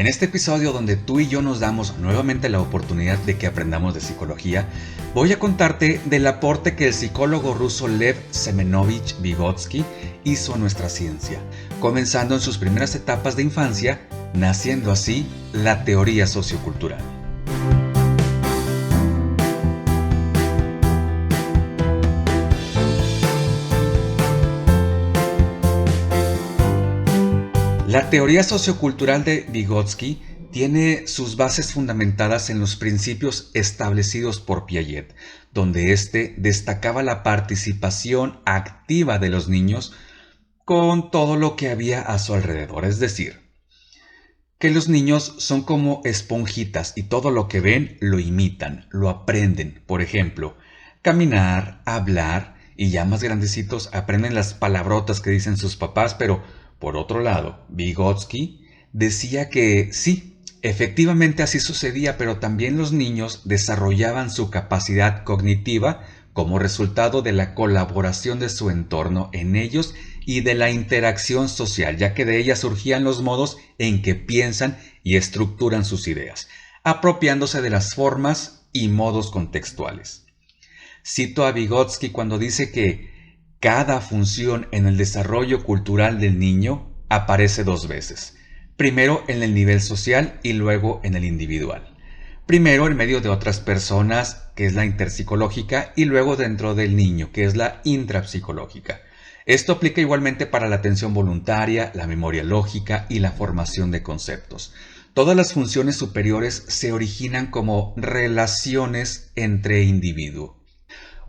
En este episodio donde tú y yo nos damos nuevamente la oportunidad de que aprendamos de psicología, voy a contarte del aporte que el psicólogo ruso Lev Semenovich Vygotsky hizo a nuestra ciencia, comenzando en sus primeras etapas de infancia, naciendo así la teoría sociocultural. La teoría sociocultural de Vygotsky tiene sus bases fundamentadas en los principios establecidos por Piaget, donde éste destacaba la participación activa de los niños con todo lo que había a su alrededor, es decir, que los niños son como esponjitas y todo lo que ven lo imitan, lo aprenden. Por ejemplo, caminar, hablar y ya más grandecitos aprenden las palabrotas que dicen sus papás, pero por otro lado, Vygotsky decía que sí, efectivamente así sucedía, pero también los niños desarrollaban su capacidad cognitiva como resultado de la colaboración de su entorno en ellos y de la interacción social, ya que de ella surgían los modos en que piensan y estructuran sus ideas, apropiándose de las formas y modos contextuales. Cito a Vygotsky cuando dice que cada función en el desarrollo cultural del niño aparece dos veces. Primero en el nivel social y luego en el individual. Primero en medio de otras personas, que es la interpsicológica, y luego dentro del niño, que es la intrapsicológica. Esto aplica igualmente para la atención voluntaria, la memoria lógica y la formación de conceptos. Todas las funciones superiores se originan como relaciones entre individuos.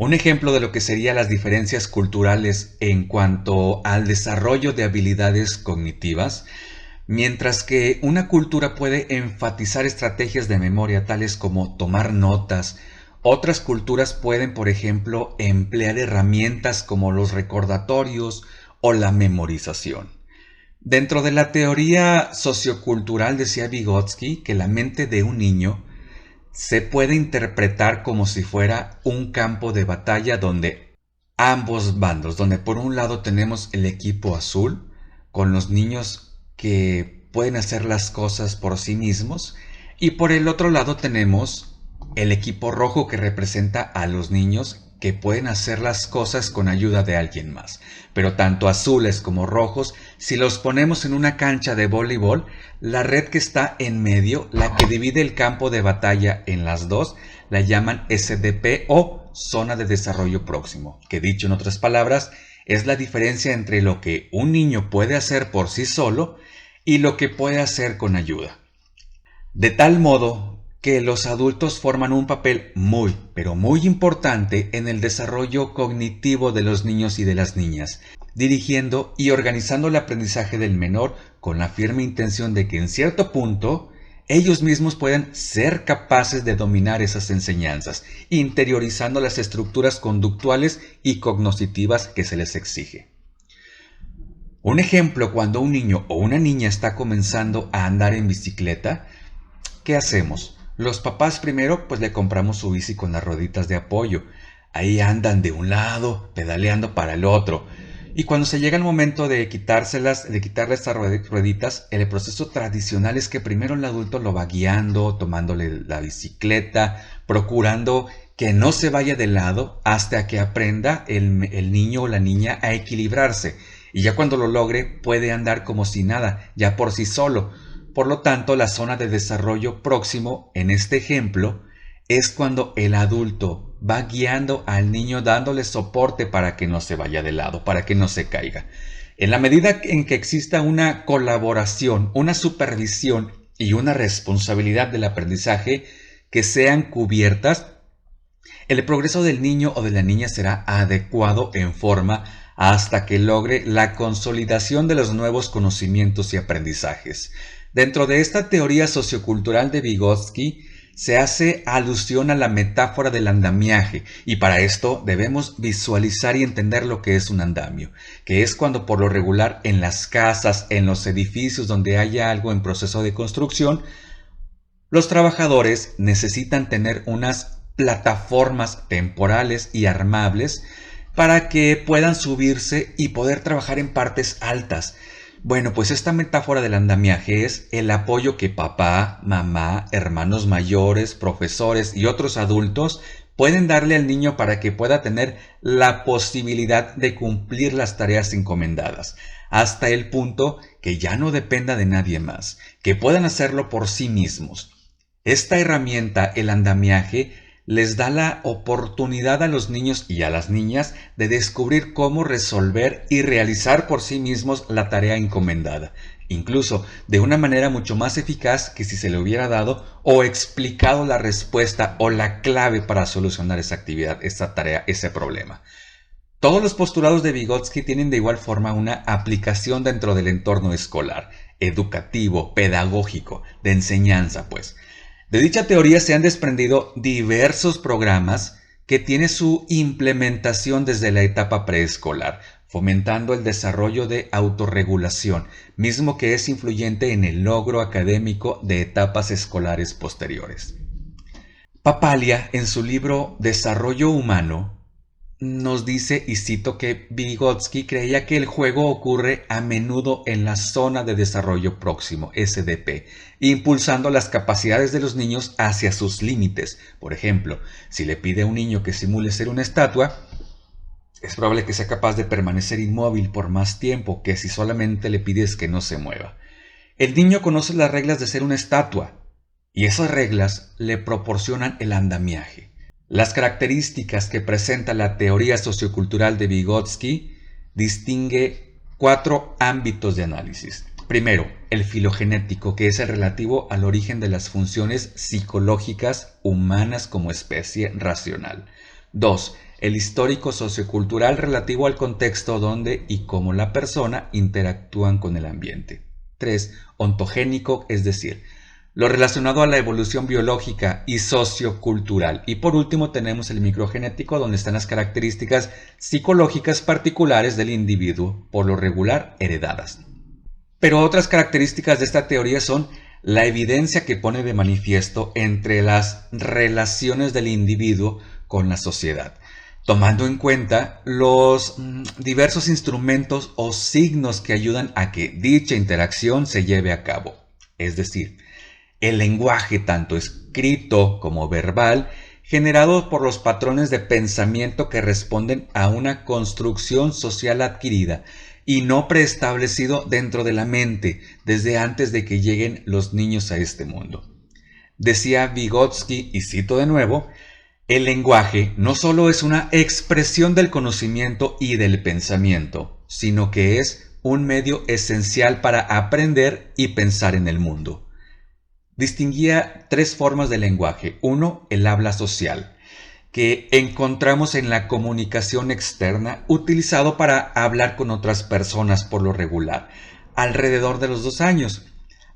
Un ejemplo de lo que serían las diferencias culturales en cuanto al desarrollo de habilidades cognitivas, mientras que una cultura puede enfatizar estrategias de memoria tales como tomar notas, otras culturas pueden, por ejemplo, emplear herramientas como los recordatorios o la memorización. Dentro de la teoría sociocultural decía Vygotsky que la mente de un niño se puede interpretar como si fuera un campo de batalla donde ambos bandos, donde por un lado tenemos el equipo azul, con los niños que pueden hacer las cosas por sí mismos, y por el otro lado tenemos el equipo rojo que representa a los niños que pueden hacer las cosas con ayuda de alguien más. Pero tanto azules como rojos, si los ponemos en una cancha de voleibol, la red que está en medio, la que divide el campo de batalla en las dos, la llaman SDP o zona de desarrollo próximo, que dicho en otras palabras, es la diferencia entre lo que un niño puede hacer por sí solo y lo que puede hacer con ayuda. De tal modo que los adultos forman un papel muy, pero muy importante en el desarrollo cognitivo de los niños y de las niñas, dirigiendo y organizando el aprendizaje del menor con la firme intención de que en cierto punto ellos mismos puedan ser capaces de dominar esas enseñanzas, interiorizando las estructuras conductuales y cognitivas que se les exige. Un ejemplo, cuando un niño o una niña está comenzando a andar en bicicleta, ¿qué hacemos? Los papás primero pues le compramos su bici con las rueditas de apoyo. Ahí andan de un lado, pedaleando para el otro. Y cuando se llega el momento de quitarle estas rueditas, el proceso tradicional es que primero el adulto lo va guiando, tomándole la bicicleta, procurando que no se vaya de lado hasta que aprenda el niño o la niña a equilibrarse. Y ya cuando lo logre puede andar como si nada, ya por sí solo. Por lo tanto, la zona de desarrollo próximo, en este ejemplo, es cuando el adulto va guiando al niño dándole soporte para que no se vaya de lado, para que no se caiga. En la medida en que exista una colaboración, una supervisión y una responsabilidad del aprendizaje que sean cubiertas, el progreso del niño o de la niña será adecuado en forma hasta que logre la consolidación de los nuevos conocimientos y aprendizajes. Dentro de esta teoría sociocultural de Vygotsky se hace alusión a la metáfora del andamiaje, y para esto debemos visualizar y entender lo que es un andamio, que es cuando por lo regular en las casas, en los edificios donde haya algo en proceso de construcción, los trabajadores necesitan tener unas plataformas temporales y armables para que puedan subirse y poder trabajar en partes altas. Bueno, pues esta metáfora del andamiaje es el apoyo que papá, mamá, hermanos mayores, profesores y otros adultos pueden darle al niño para que pueda tener la posibilidad de cumplir las tareas encomendadas, hasta el punto que ya no dependa de nadie más, que puedan hacerlo por sí mismos. Esta herramienta, el andamiaje, les da la oportunidad a los niños y a las niñas de descubrir cómo resolver y realizar por sí mismos la tarea encomendada, incluso de una manera mucho más eficaz que si se le hubiera dado o explicado la respuesta o la clave para solucionar esa actividad, esa tarea, ese problema. Todos los postulados de Vygotsky tienen de igual forma una aplicación dentro del entorno escolar, educativo, pedagógico, de enseñanza, pues. De dicha teoría se han desprendido diversos programas que tienen su implementación desde la etapa preescolar, fomentando el desarrollo de autorregulación, mismo que es influyente en el logro académico de etapas escolares posteriores. Papalia, en su libro Desarrollo Humano, nos dice, y cito, que Vygotsky creía que el juego ocurre a menudo en la zona de desarrollo próximo, SDP, impulsando las capacidades de los niños hacia sus límites. Por ejemplo, si le pide a un niño que simule ser una estatua, es probable que sea capaz de permanecer inmóvil por más tiempo que si solamente le pides que no se mueva. El niño conoce las reglas de ser una estatua, y esas reglas le proporcionan el andamiaje. Las características que presenta la teoría sociocultural de Vygotsky distingue 4 ámbitos de análisis. Primero, el filogenético, que es el relativo al origen de las funciones psicológicas humanas como especie racional. 2. El histórico sociocultural relativo al contexto donde y cómo la persona interactúan con el ambiente. 3. Ontogénico, es decir, lo relacionado a la evolución biológica y sociocultural. Y por último tenemos el microgenético, donde están las características psicológicas particulares del individuo, por lo regular heredadas. Pero otras características de esta teoría son la evidencia que pone de manifiesto entre las relaciones del individuo con la sociedad, tomando en cuenta los diversos instrumentos o signos que ayudan a que dicha interacción se lleve a cabo. Es decir, el lenguaje, tanto escrito como verbal, generado por los patrones de pensamiento que responden a una construcción social adquirida y no preestablecido dentro de la mente desde antes de que lleguen los niños a este mundo. Decía Vygotsky, y cito de nuevo, el lenguaje no solo es una expresión del conocimiento y del pensamiento, sino que es un medio esencial para aprender y pensar en el mundo. Distinguía 3 formas de lenguaje. 1, el habla social, que encontramos en la comunicación externa, utilizado para hablar con otras personas por lo regular, alrededor de los 2 años.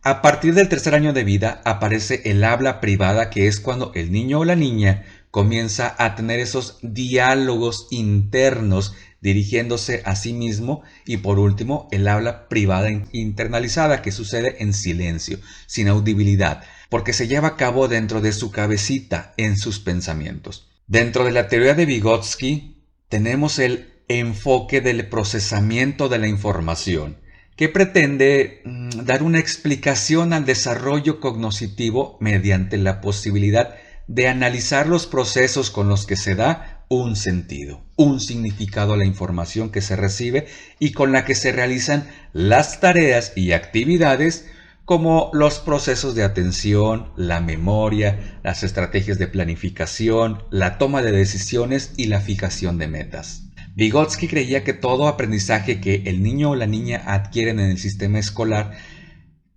A partir del 3er año de vida aparece el habla privada, que es cuando el niño o la niña comienza a tener esos diálogos internos dirigiéndose a sí mismo, y por último el habla privada internalizada, que sucede en silencio, sin audibilidad, porque se lleva a cabo dentro de su cabecita, en sus pensamientos. Dentro de la teoría de Vygotsky tenemos el enfoque del procesamiento de la información, que pretende dar una explicación al desarrollo cognitivo mediante la posibilidad de analizar los procesos con los que se da un sentido, un significado a la información que se recibe y con la que se realizan las tareas y actividades, como los procesos de atención, la memoria, las estrategias de planificación, la toma de decisiones y la fijación de metas. Vygotsky creía que todo aprendizaje que el niño o la niña adquieren en el sistema escolar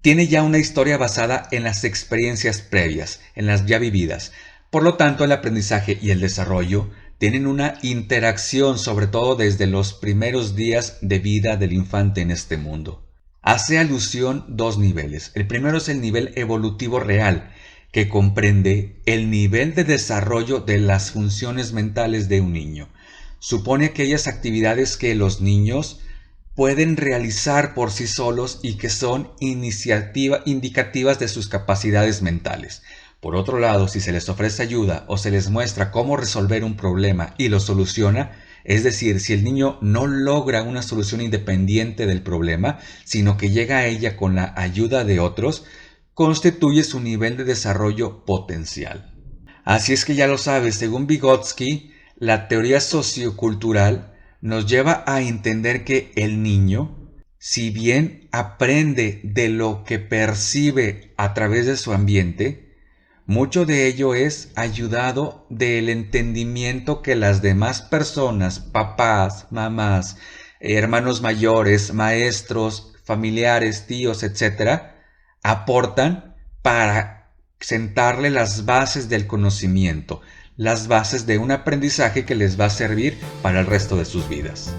tiene ya una historia basada en las experiencias previas, en las ya vividas. Por lo tanto, el aprendizaje y el desarrollo tienen una interacción, sobre todo desde los primeros días de vida del infante en este mundo. Hace alusión 2 niveles. El primero es el nivel evolutivo real, que comprende el nivel de desarrollo de las funciones mentales de un niño. Supone aquellas actividades que los niños pueden realizar por sí solos y que son indicativas de sus capacidades mentales. Por otro lado, si se les ofrece ayuda o se les muestra cómo resolver un problema y lo soluciona, Es decir, si el niño no logra una solución independiente del problema, sino que llega a ella con la ayuda de otros, constituye su nivel de desarrollo potencial. Así es que ya lo sabes, según Vygotsky, la teoría sociocultural nos lleva a entender que el niño, si bien aprende de lo que percibe a través de su ambiente, mucho de ello es ayudado del entendimiento que las demás personas, papás, mamás, hermanos mayores, maestros, familiares, tíos, etcétera, aportan para sentarle las bases del conocimiento, las bases de un aprendizaje que les va a servir para el resto de sus vidas.